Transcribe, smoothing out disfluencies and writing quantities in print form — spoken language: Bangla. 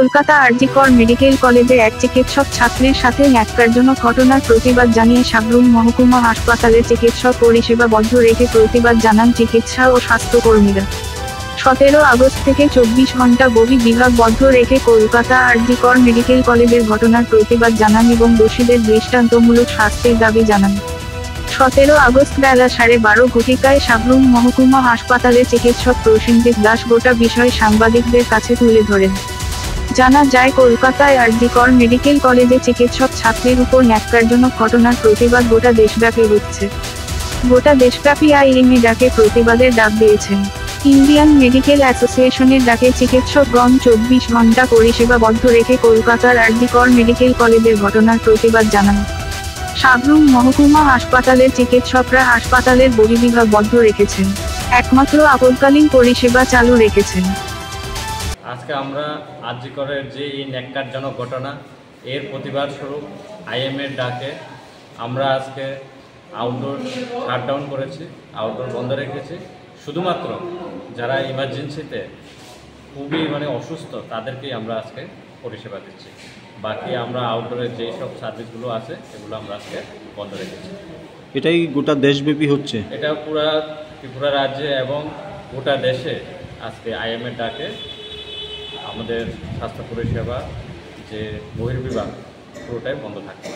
কলকাতা আর.জি. কর মেডিকেল কলেজে এক চিকিৎসক ছাত্রের সাথে ন্যাক্কারজনক ঘটনার প্রতিবাদ জানিয়ে সাবরুম মহকুমা হাসপাতালে চিকিৎসক পরিষেবা বন্ধ রেখে প্রতিবাদ জানান চিকিৎসা ও স্বাস্থ্যকর্মীরা। 17 আগস্ট থেকে 24 ঘণ্টা বগি বিভাগ বন্ধ রেখে কলকাতা আর.জি. কর মেডিকেল কলেজের ঘটনার প্রতিবাদ জানান এবং দোষীদের দৃষ্টান্তমূলক শাস্তির দাবি জানান। 17 আগস্ট বেলা 12:30 ঘটিকায় সাবরুম মহকুমা হাসপাতালে চিকিৎসক প্রসেনজিৎ দাস গোটা বিষয় সাংবাদিকদের কাছে তুলে ধরেন। জানা যায়, কলকাতায় আর.জি. কর মেডিকেল কলেজে চিকিৎসক ছাত্রের উপর ন্যাক্কারজনক ঘটনার প্রতিবাদ গোটা দেশব্যাপী হচ্ছে। গোটা দেশব্যাপী আইএমএ ডাকে প্রতিবাদের ডাক দিয়েছেন। ইন্ডিয়ান মেডিকেল অ্যাসোসিয়েশনের ডাকে চিকিৎসকগণ 24 ঘণ্টা পরিষেবা বন্ধ রেখে কলকাতার আর.জি. কর মেডিকেল কলেজের ঘটনার প্রতিবাদ জানান। সাবরুম মহকুমা হাসপাতালের চিকিৎসকরা হাসপাতালের বহির্বিভাগ বন্ধ রেখেছেন, একমাত্র আপদকালীন পরিষেবা চালু রেখেছেন। আজকে আমরা আর.জি. করের যে এই ন্যাক্কারজনক ঘটনা, এর প্রতিবাদ স্বরূপ আইএমএর ডাকে আমরা আজকে আউটডোর শাটডাউন করেছি, আউটডোর বন্ধ রেখেছি। শুধুমাত্র যারা ইমার্জেন্সিতে খুবই অসুস্থ তাদেরকেই আমরা আজকে পরিষেবা দিচ্ছি। বাকি আমরা আউটডোরের যেই সব সার্ভিসগুলো আছে এগুলো আমরা আজকে বন্ধ রেখেছি। এটাই গোটা দেশব্যাপী হচ্ছে, এটা পুরা ত্রিপুরা রাজ্যে এবং গোটা দেশে আজকে আইএমএর ডাকে আমাদের স্বাস্থ্য পরিষেবা যে বহির্বিভাগ পুরোটাই বন্ধ থাকবে।